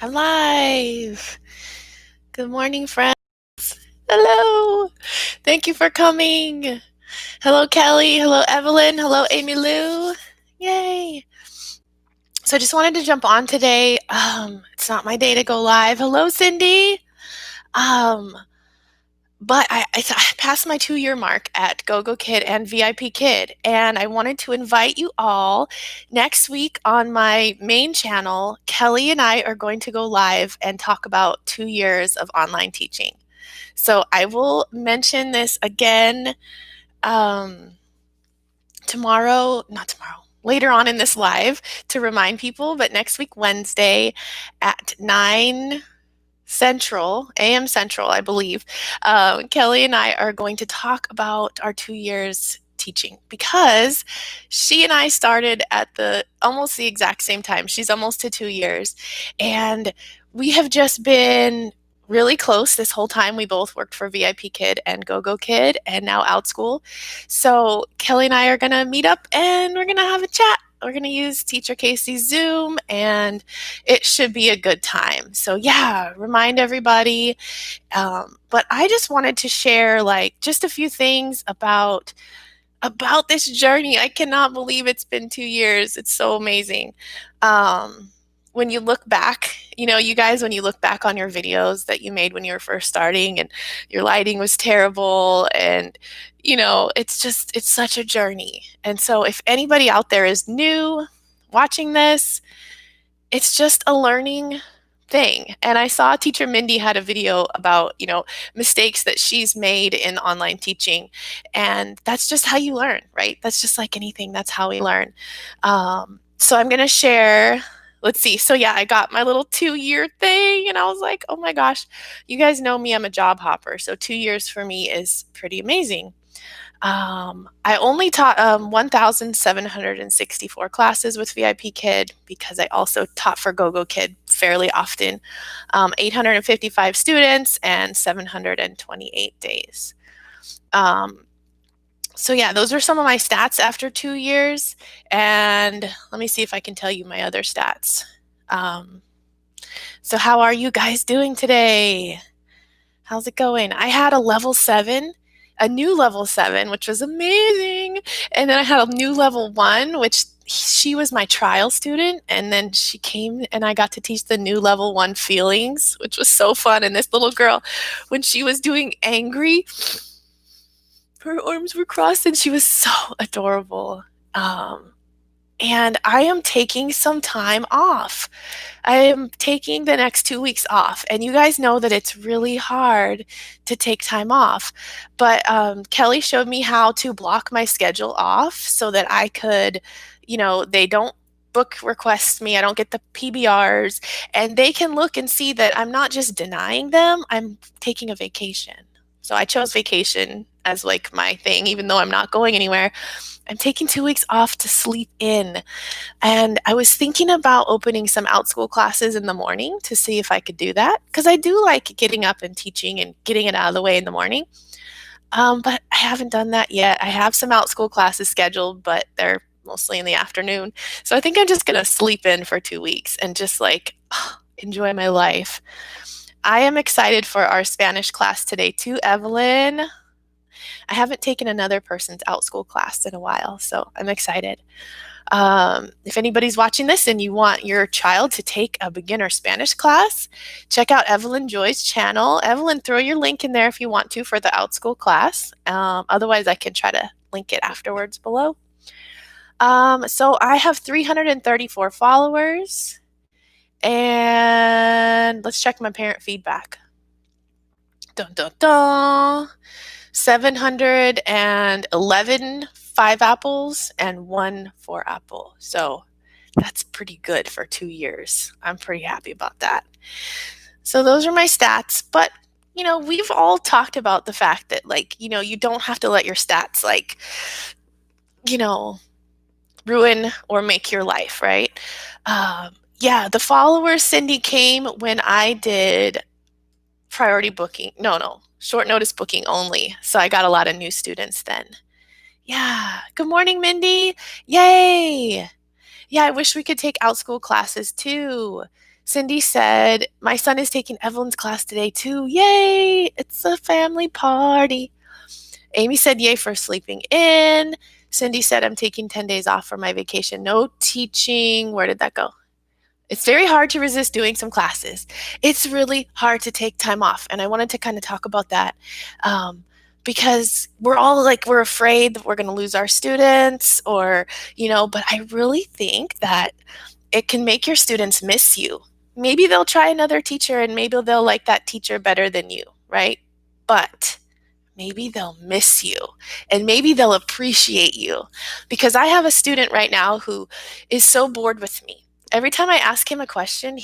I'm live. Good morning, friends. Hello. Thank you for coming. Hello, Kelly. Hello, Evelyn. Hello, Amy Lou. Yay. So I just wanted to jump on today. It's not my day to go live. Hello, Cindy. Um, but I passed my 2-year mark at Gogokid and Vipkid, and I wanted to invite you all next week on my main channel. Kelly and I are going to go live and talk about 2 years of online teaching. So I will mention this again um, later on in this live to remind people. But next week, Wednesday at 9 Central, AM Central, I believe, Kelly and I are going to talk about our 2 years teaching because she and I started at almost the exact same time. She's almost to 2 years, and we have just been really close this whole time. We both worked for Vipkid and Gogokid and now Outschool. So Kelly and I are going to meet up and we're going to have a chat. We're going to use Teacher Casey's Zoom, and it should be a good time. So yeah, remind everybody. But I just wanted to share just a few things about this journey. I cannot believe it's been 2 years. It's so amazing. When you look back, you guys, when you look back on your videos that you made when you were first starting and your lighting was terrible and it's such a journey. And so if anybody out there is new watching this, it's just a learning thing. And I saw teacher Mindy had a video about, mistakes that she's made in online teaching. And that's just how you learn, right? That's just like anything. That's how we learn. So I'm going to share. Let's see. So yeah, I got my little 2-year thing and I was like, oh my gosh, you guys know me, I'm a job hopper. So 2 years for me is pretty amazing. I only taught 1,764 classes with Vipkid because I also taught for Gogokid fairly often. 855 students and 728 days. So yeah, those are some of my stats after 2 years. And let me see if I can tell you my other stats. So how are you guys doing today? How's it going? I had a new level 7, which was amazing. And then I had a new level 1, which she was my trial student. And then she came and I got to teach the new level 1 feelings, which was so fun. And this little girl, when she was doing angry, her arms were crossed and she was so adorable. And I am taking some time off. I am taking the next 2 weeks off. And you guys know that it's really hard to take time off. But Kelly showed me how to block my schedule off so that I could, they don't book request me. I don't get the PBRs. And they can look and see that I'm not just denying them, I'm taking a vacation. So I chose vacation as like my thing, even though I'm not going anywhere. I'm taking 2 weeks off to sleep in. And I was thinking about opening some Outschool classes in the morning to see if I could do that, because I do like getting up and teaching and getting it out of the way in the morning. But I haven't done that yet. I have some Outschool classes scheduled, but they're mostly in the afternoon. So I think I'm just going to sleep in for 2 weeks and just enjoy my life. I am excited for our Spanish class today too, Evelyn. I haven't taken another person's Outschool class in a while, so I'm excited. If anybody's watching this and you want your child to take a beginner Spanish class, check out Evelyn Joy's channel. Evelyn, throw your link in there if you want to for the Outschool class. Otherwise, I can try to link it afterwards below. So I have 334 followers. And let's check my parent feedback. Dun, dun, dun. 711 5 apples and 1 4 apple. So that's pretty good for 2 years. I'm pretty happy about that. So those are my stats. But, we've all talked about the fact that, you don't have to let your stats, ruin or make your life, right? Yeah, the followers, Cindy, came when I did priority booking. No, short notice booking only. So I got a lot of new students then. Yeah. Good morning, Mindy. Yay. Yeah, I wish we could take Outschool classes too. Cindy said, my son is taking Evelyn's class today too. Yay! It's a family party. Amy said, yay for sleeping in. Cindy said, I'm taking 10 days off for my vacation. No teaching. Where did that go? It's very hard to resist doing some classes. It's really hard to take time off. And I wanted to kind of talk about that because we're all like, we're afraid that we're going to lose our students or, but I really think that it can make your students miss you. Maybe they'll try another teacher and maybe they'll like that teacher better than you, right? But maybe they'll miss you and maybe they'll appreciate you. Because I have a student right now who is so bored with me. Every time I ask him a question,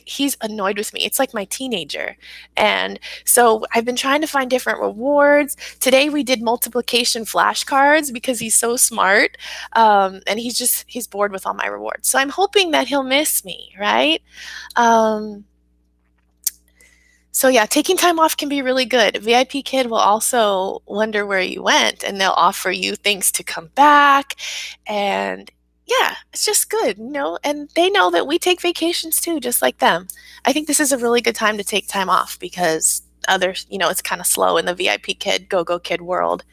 he's annoyed with me. It's like my teenager. And so I've been trying to find different rewards. Today we did multiplication flashcards because he's so smart. And he's bored with all my rewards. So I'm hoping that he'll miss me, right? So yeah, taking time off can be really good. VIP Kid will also wonder where you went and they'll offer you things to come back. And yeah, it's just good, and they know that we take vacations too, just like them. I think this is a really good time to take time off because others, it's kind of slow in the VIP Kid, Go-Go Kid world.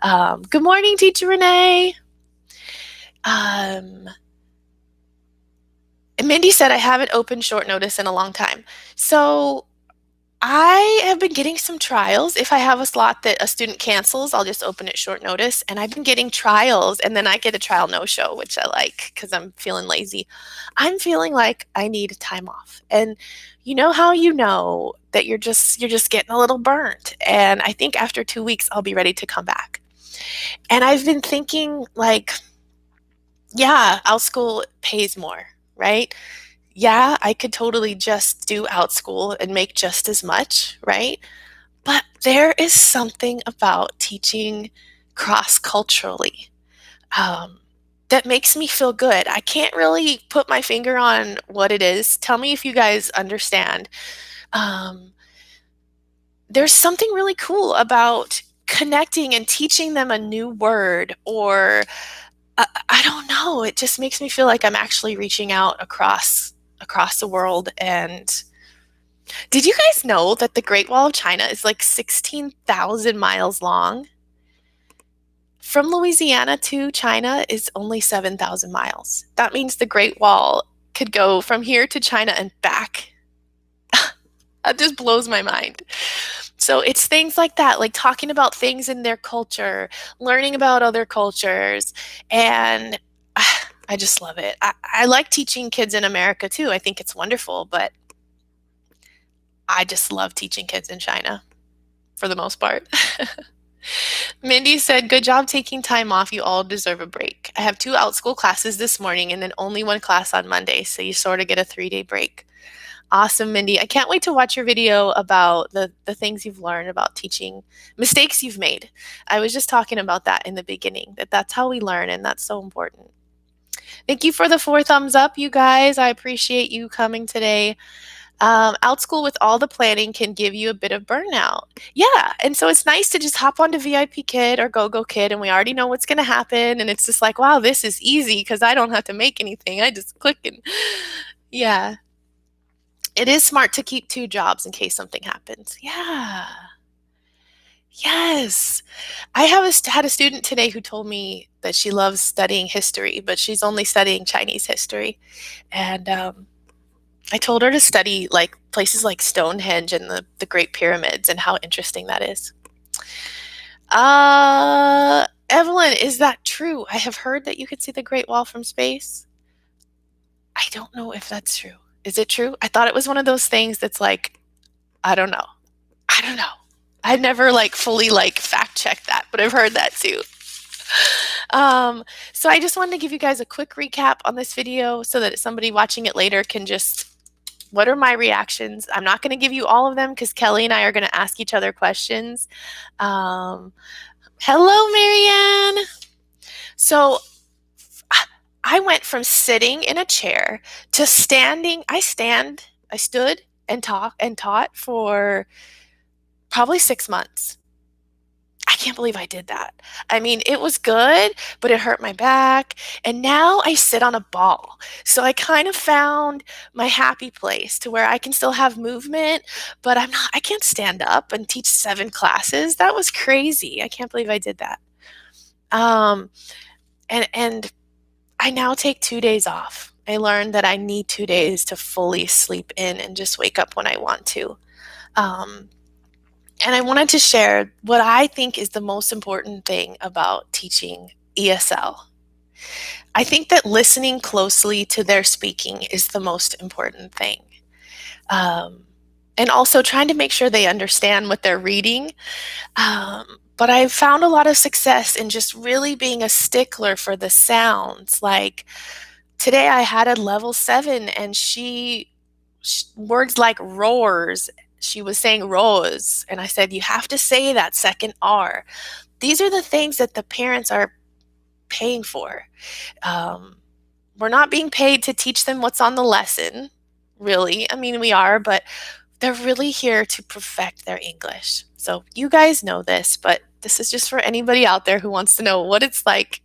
Good morning, Teacher Renee. Mindy said, I haven't opened short notice in a long time. So I have been getting some trials. If I have a slot that a student cancels, I'll just open it short notice. And I've been getting trials, and then I get a trial no-show, which I like because I'm feeling lazy. I'm feeling like I need time off. And you know how you know that you're just getting a little burnt. And I think after 2 weeks, I'll be ready to come back. And I've been thinking yeah, OutSchool pays more, right? Yeah, I could totally just do OutSchool and make just as much, right? But there is something about teaching cross-culturally that makes me feel good. I can't really put my finger on what it is. Tell me if you guys understand. There's something really cool about connecting and teaching them a new word or I don't know. It just makes me feel like I'm actually reaching out across the world. And did you guys know that the Great Wall of China is like 16,000 miles long? From Louisiana to China is only 7,000 miles. That means the Great Wall could go from here to China and back. That just blows my mind. So it's things like that, like talking about things in their culture, learning about other cultures, and I just love it. I like teaching kids in America too. I think it's wonderful, but I just love teaching kids in China for the most part. Mindy said, good job taking time off. You all deserve a break. I have 2 OutSchool classes this morning and then only 1 class on Monday, so you sort of get a 3-day break. Awesome, Mindy. I can't wait to watch your video about the things you've learned about teaching, mistakes you've made. I was just talking about that in the beginning, that's how we learn, and that's so important. Thank you for the 4 thumbs up, you guys. I appreciate you coming today. OutSchool with all the planning can give you a bit of burnout. Yeah, and so it's nice to just hop onto VIP Kid or Go-Go Kid, and we already know what's going to happen, and it's just like, wow, this is easy because I don't have to make anything. I just click and yeah. It is smart to keep 2 jobs in case something happens. Yeah. Yes. I had a student today who told me that she loves studying history, but she's only studying Chinese history. And I told her to study like places like Stonehenge and the Great Pyramids and how interesting that is. Evelyn, is that true? I have heard that you could see the Great Wall from space. I don't know if that's true. Is it true? I thought it was one of those things that's like, I don't know. I've never fully fact checked that, but I've heard that too. So I just wanted to give you guys a quick recap on this video so that somebody watching it later can just, what are my reactions? I'm not going to give you all of them because Kelly and I are going to ask each other questions. Hello, Marianne. So I went from sitting in a chair to standing. I stood and taught for probably 6 months. I can't believe I did that. I mean, it was good, but it hurt my back. And now I sit on a ball. So I kind of found my happy place to where I can still have movement, but I can't stand up and teach 7 classes. That was crazy. I can't believe I did that. Um, and I now take 2 days off. I learned that I need 2 days to fully sleep in and just wake up when I want to. Um, and I wanted to share what I think is the most important thing about teaching ESL. I think that listening closely to their speaking is the most important thing. Um, and also trying to make sure they understand what they're reading. But I've found a lot of success in just really being a stickler for the sounds. Like today I had a level 7 and words like roars, she was saying rose. And I said, you have to say that second R. These are the things that the parents are paying for. Um, we're not being paid to teach them what's on the lesson, really. I mean, we are, but they're really here to perfect their English. So you guys know this, but this is just for anybody out there who wants to know what it's like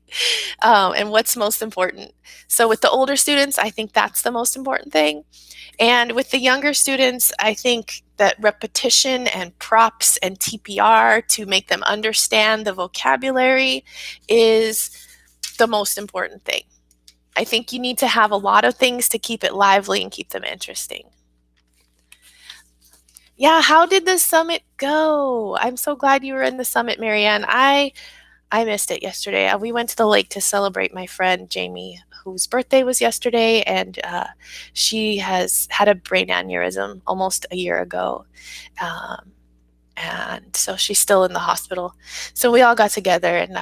and what's most important. So with the older students, I think that's the most important thing. And with the younger students, I think that repetition and props and TPR to make them understand the vocabulary is the most important thing. I think you need to have a lot of things to keep it lively and keep them interesting. Yeah, how did the summit go? I'm so glad you were in the summit, Marianne. I missed it yesterday. We went to the lake to celebrate my friend Jamie, whose birthday was yesterday, and she has had a brain aneurysm almost a year ago. And so she's still in the hospital. So we all got together and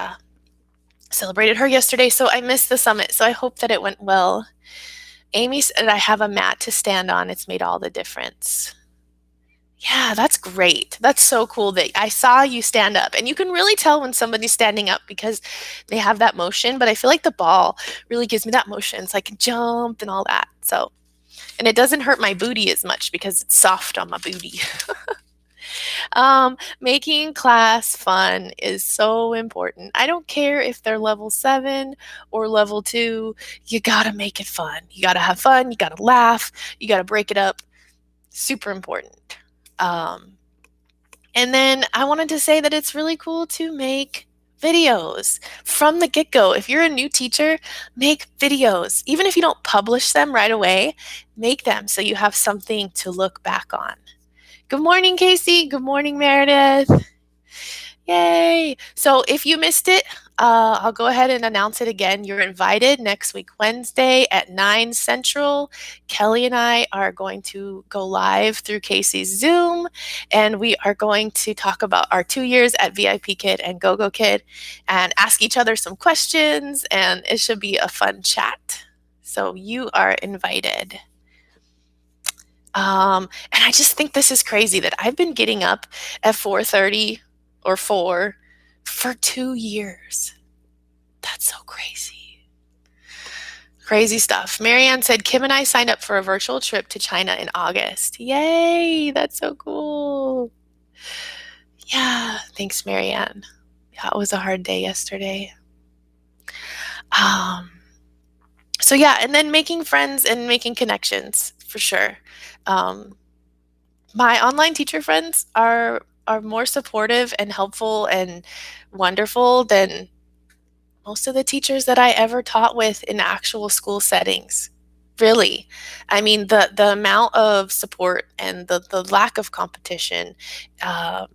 celebrated her yesterday. So I missed the summit. So I hope that it went well. Amy said I have a mat to stand on. It's made all the difference. Yeah, that's great. That's so cool that I saw you stand up. And you can really tell when somebody's standing up because they have that motion. But I feel like the ball really gives me that motion. So I can jump and all that. So, and it doesn't hurt my booty as much because it's soft on my booty. Making class fun is so important. I don't care if they're level 7 or level 2. You gotta make it fun. You gotta have fun. You gotta laugh. You gotta break it up. Super important. And then I wanted to say that it's really cool to make videos from the get-go. If you're a new teacher, make videos. Even if you don't publish them right away, make them so you have something to look back on. Good morning, Casey. Good morning, Meredith. Yay. So if you missed it, I'll go ahead and announce it again. You're invited next week, Wednesday at 9 Central. Kelly and I are going to go live through Casey's Zoom, and we are going to talk about our 2 years at VIP Kid and Gogokid and ask each other some questions, and it should be a fun chat. So you are invited. And I just think this is crazy that I've been getting up at 4:30 or 4 for 2 years. That's so crazy. Crazy stuff. Marianne said, Kim and I signed up for a virtual trip to China in August. Yay, that's so cool. Yeah, thanks, Marianne. Yeah, it was a hard day yesterday. So yeah, and then making friends and making connections for sure. My online teacher friends are more supportive and helpful and wonderful than most of the teachers that I ever taught with in actual school settings. Really. I mean, the amount of support and the lack of competition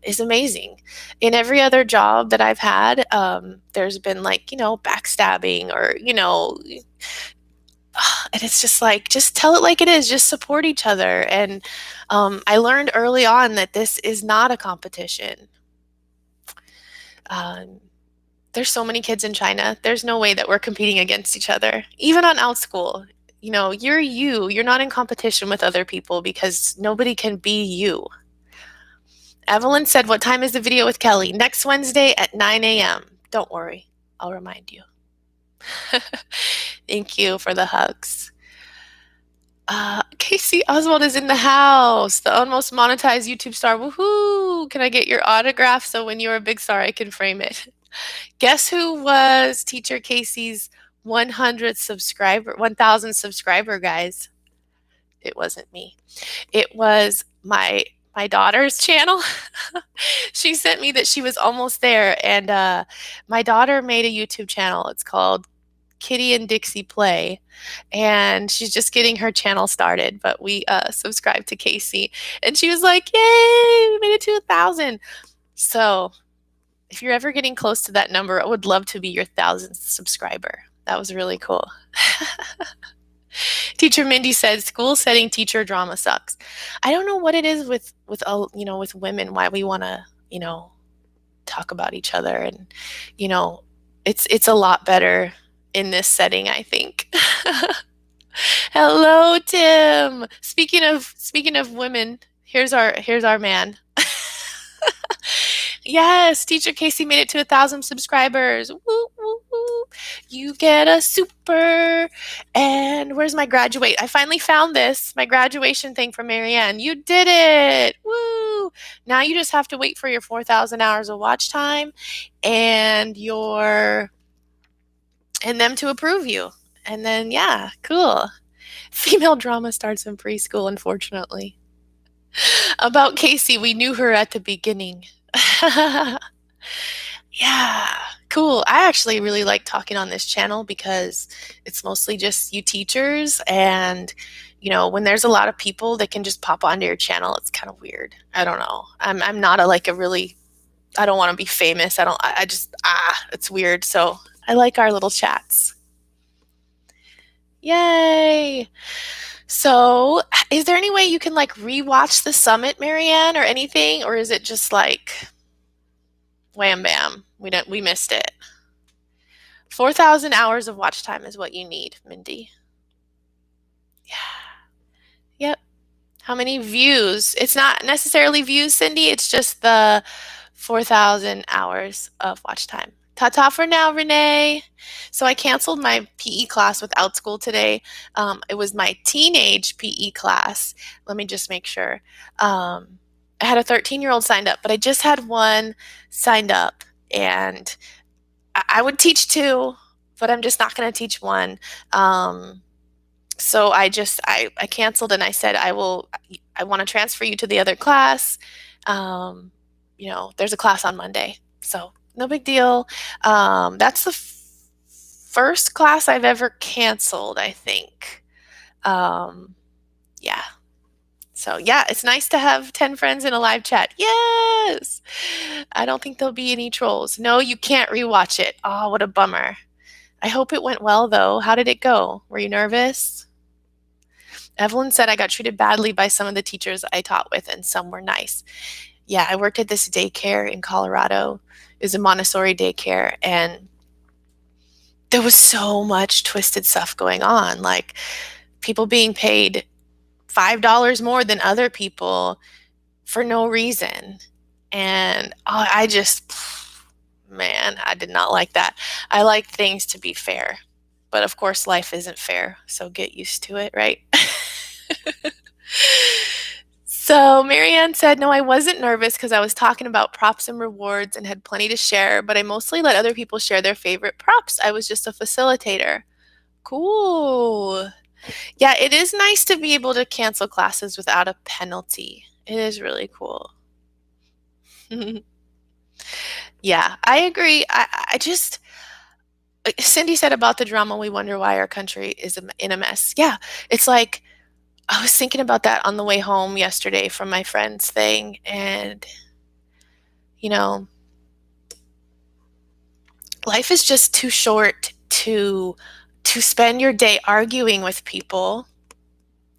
is amazing. In every other job that I've had, there's been like, backstabbing or, and it's just like, just tell it like it is, just support each other. And I learned early on that this is not a competition. There's so many kids in China. There's no way that we're competing against each other. Even on OutSchool, you're not in competition with other people because nobody can be you. Evelyn said, what time is the video with Kelly? Next Wednesday at 9 a.m. Don't worry, I'll remind you. Thank you for the hugs. Casey Oswald is in the house, the almost monetized YouTube star. Woohoo! Can I get your autograph so when you're a big star, I can frame it? Guess who was Teacher Casey's 1,000 subscriber, guys? It wasn't me. It was my daughter's channel. She sent me that she was almost there, and my daughter made a YouTube channel. It's called Kitty and Dixie Play, and she's just getting her channel started. But we subscribed to Casey, and she was like, "Yay, we made it to 1,000!" So if you're ever getting close to that number, I would love to be your 1,000th subscriber. That was really cool. Teacher Mindy said, "School setting teacher drama sucks." I don't know what it is with with women, why we want to talk about each other, and it's a lot better in this setting, I think. Hello, Tim. Speaking of women, here's our man. Yes, Teacher Casey made it to 1,000 subscribers. Woo, woo, woo. You get a super. And where's my graduate? I finally found this, my graduation thing from Marianne. You did it. Woo. Now you just have to wait for your 4,000 hours of watch time and them to approve you. And then, yeah, cool. Female drama starts in preschool, unfortunately. About Casey, we knew her at the beginning. Yeah, cool. I actually really like talking on this channel because it's mostly just you teachers, and when there's a lot of people that can just pop onto your channel, it's kind of weird. I don't know. I'm not a really, I don't want to be famous. I just it's weird. So I like our little chats. Yay. So, is there any way you can rewatch the summit, Marianne, or anything, or is it just wham bam, we missed it? 4,000 hours of watch time is what you need, Mindy. Yeah. Yep. How many views? It's not necessarily views, Cindy. It's just the 4,000 hours of watch time. Ta-ta for now, Renee. So I canceled my PE class without school today. It was my teenage PE class. Let me just make sure. I had a 13-year-old signed up, but I just had one signed up, and I would teach two, but I'm just not going to teach one. So I canceled, and I said, I want to transfer you to the other class. There's a class on Monday, so no big deal. That's the first class I've ever canceled, I think. Yeah. So yeah, it's nice to have 10 friends in a live chat. Yes! I don't think there'll be any trolls. No, you can't rewatch it. Oh, what a bummer. I hope it went well, though. How did it go? Were you nervous? Evelyn said I got treated badly by some of the teachers I taught with, and some were nice. Yeah, I worked at this daycare in Colorado. It was a Montessori daycare, and there was so much twisted stuff going on, like people being paid $5 more than other people for no reason. And I just, man, I did not like that. I like things to be fair. But of course, life isn't fair, so get used to it, right? So Marianne said, no, I wasn't nervous because I was talking about props and rewards and had plenty to share, but I mostly let other people share their favorite props. I was just a facilitator. Cool. Yeah, it is nice to be able to cancel classes without a penalty. It is really cool. Yeah, I agree. I just, Cindy said about the drama, we wonder why our country is in a mess. Yeah, it's like, I was thinking about that on the way home yesterday from my friend's thing, and life is just too short to spend your day arguing with people.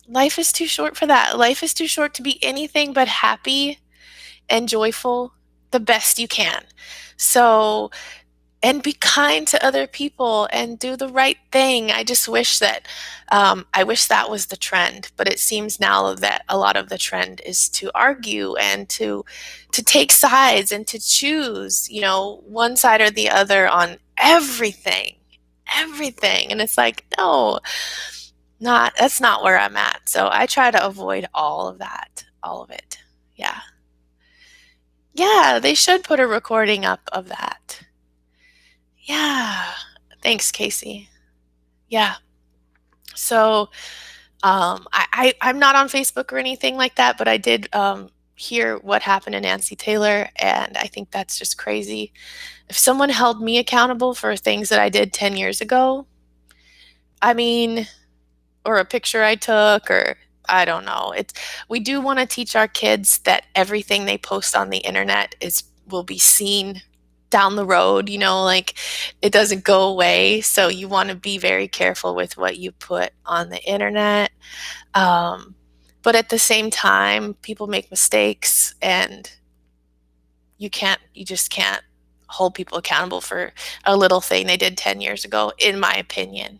Life is too short for that. Life is too short to be anything but happy and joyful the best you can. So, and be kind to other people and do the right thing. I just wish that that was the trend, but it seems now that a lot of the trend is to argue and to take sides and to choose, one side or the other on everything. And it's like, no, Not that's not where I'm at. So I try to avoid all of that, all of it. Yeah. Yeah, they should put a recording up of that. Yeah. Thanks, Casey. Yeah. So I'm not on Facebook or anything like that, but I did hear what happened to Nancy Taylor, and I think that's just crazy. If someone held me accountable for things that I did 10 years ago, I mean, or a picture I took, or I don't know. It's we do want to teach our kids that everything they post on the internet is will be seen down the road, like it doesn't go away. So you want to be very careful with what you put on the internet. Um, but at the same time, people make mistakes, and you just can't hold people accountable for a little thing they did 10 years ago, in my opinion.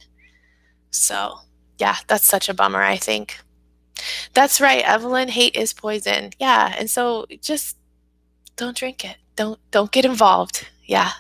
So, yeah, that's such a bummer, I think. That's right, Evelyn. Hate is poison. Yeah, and so just don't drink it. Don't get involved. Yeah.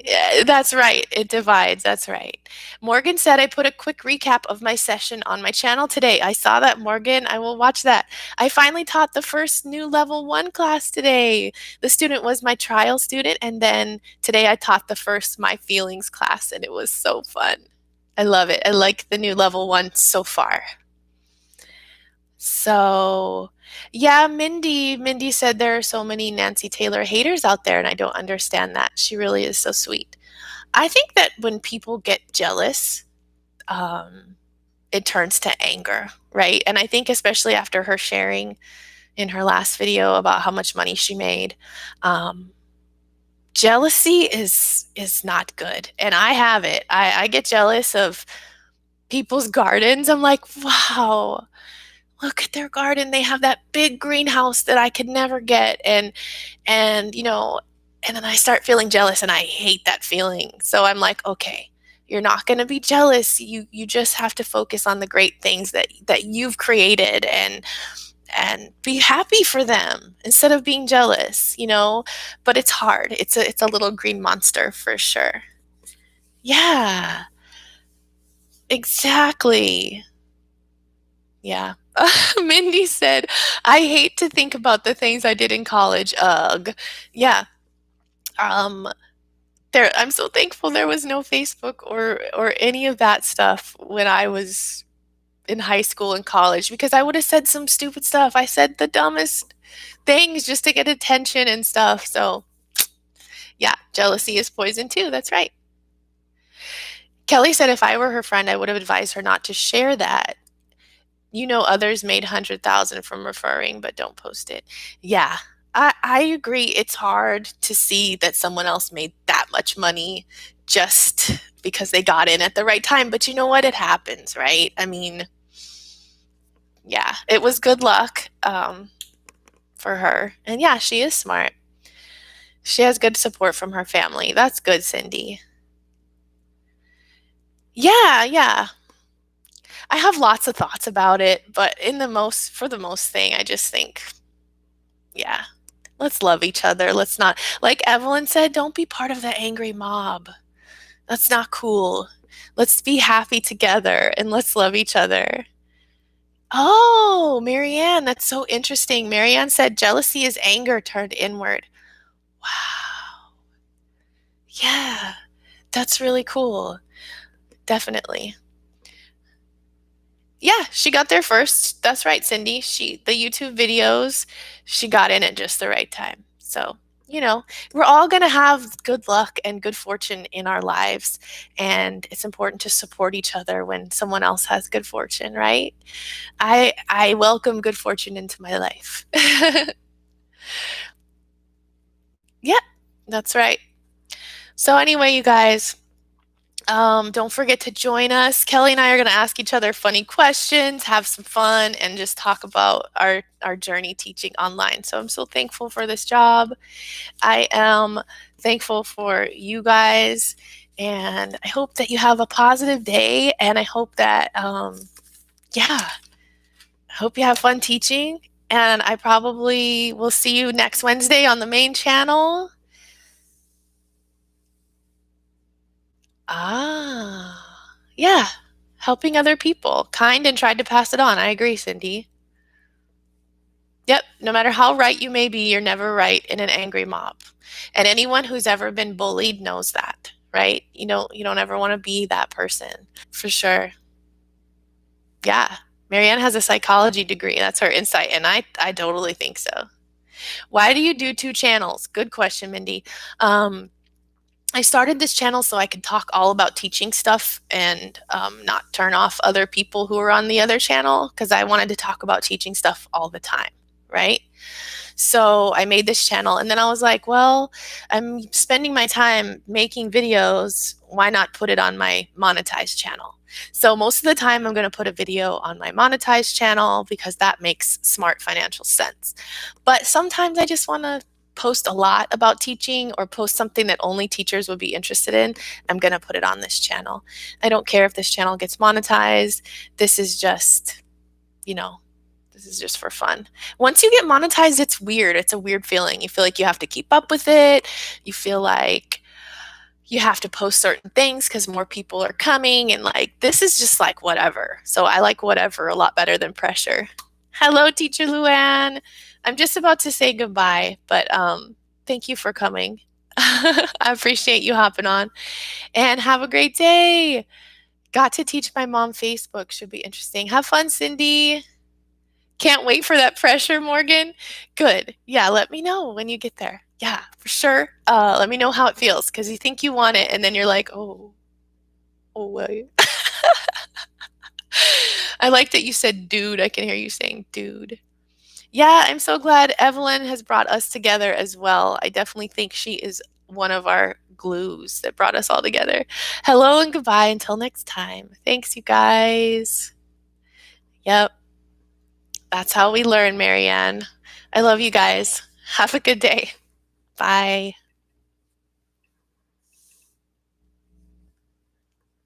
Yeah, that's right. It divides. That's right. Morgan said I put a quick recap of my session on my channel today. I saw that, Morgan. I will watch that. I finally taught the first new level 1 class today. The student was my trial student, and then today I taught the first my feelings class, and it was so fun. I love it. I like the new level 1 so far. So, yeah, Mindy said there are so many Nancy Taylor haters out there, and I don't understand that. She really is so sweet. I think that when people get jealous, um, it turns to anger, right? And I think especially after her sharing in her last video about how much money she made, um, jealousy is not good, and I have it. I get jealous of people's gardens. I'm like, wow, look at their garden. They have that big greenhouse that I could never get. And and then I start feeling jealous, and I hate that feeling. So I'm like, okay, you're not going to be jealous. You just have to focus on the great things that you've created, and be happy for them instead of being jealous. But it's hard. It's a little green monster for sure. Yeah, exactly. Yeah. Mindy said, I hate to think about the things I did in college. Ugh. Yeah. Um, I'm so thankful there was no Facebook or any of that stuff when I was in high school and college, because I would have said some stupid stuff. I said the dumbest things just to get attention and stuff. So, yeah, jealousy is poison too. That's right. Kelly said if I were her friend, I would have advised her not to share that. Others made 100,000 from referring, but don't post it. Yeah, I agree. It's hard to see that someone else made that much money just because they got in at the right time. But you know what? It happens, right? I mean, yeah, it was good luck for her. And yeah, she is smart. She has good support from her family. That's good, Cindy. Yeah, yeah. I have lots of thoughts about it, but for the most thing, I just think, yeah, let's love each other. Let's not, like Evelyn said, don't be part of the angry mob. That's not cool. Let's be happy together and let's love each other. Oh, Marianne, that's so interesting. Marianne said jealousy is anger turned inward. Wow. Yeah, that's really cool. Definitely. Yeah, she got there first. That's right, Cindy. The YouTube videos, she got in at just the right time. So, we're all going to have good luck and good fortune in our lives, and it's important to support each other when someone else has good fortune, right? I welcome good fortune into my life. Yep, that's right. So anyway, you guys, don't forget to join us. Kelly and I are going to ask each other funny questions, have some fun, and just talk about our journey teaching online. So I'm so thankful for this job. I am thankful for you guys, and I hope that you have a positive day. And I hope that, yeah, I hope you have fun teaching. And I probably will see you next Wednesday on the main channel. Ah, yeah. helping other people, kind and tried to pass it on. I agree, Cindy. Yep, no matter how right you may be, you're never right in an angry mob. And anyone who's ever been bullied knows that, right? You don't ever want to be that person. For sure. Yeah. Marianne has a psychology degree. That's her insight, and I totally think so. Why do you do two channels? Good question, Mindy. Um, I started this channel so I could talk all about teaching stuff and not turn off other people who are on the other channel because I wanted to talk about teaching stuff all the time, right? So I made this channel and then I was like, well, I'm spending my time making videos. Why not put it on my monetized channel? So most of the time I'm going to put a video on my monetized channel because that makes smart financial sense. But sometimes I just want to post a lot about teaching or post something that only teachers would be interested in. I'm going to put it on this channel. I don't care if this channel gets monetized. This is just, you know, this is just for fun. Once you get monetized, it's weird. It's a weird feeling. You feel like you have to keep up with it. You feel like you have to post certain things because more people are coming. And like, this is just like whatever. So I like whatever a lot better than pressure. Hello, Teacher Luann. I'm just about to say goodbye, but thank you for coming. I appreciate you hopping on and have a great day. Got to teach my mom Facebook. Should be interesting. Have fun, Cindy. Can't wait for that pressure, Morgan. Good. Yeah, let me know when you get there. Yeah, for sure. Let me know how it feels because you think you want it and then you're like, oh, wait. I like that you said dude. I can hear you saying dude. Yeah, I'm so glad Evelyn has brought us together as well. I definitely think she is one of our glues that brought us all together. Hello and goodbye until next time. Thanks, you guys. Yep. That's how we learn, Marianne. I love you guys. Have a good day. Bye.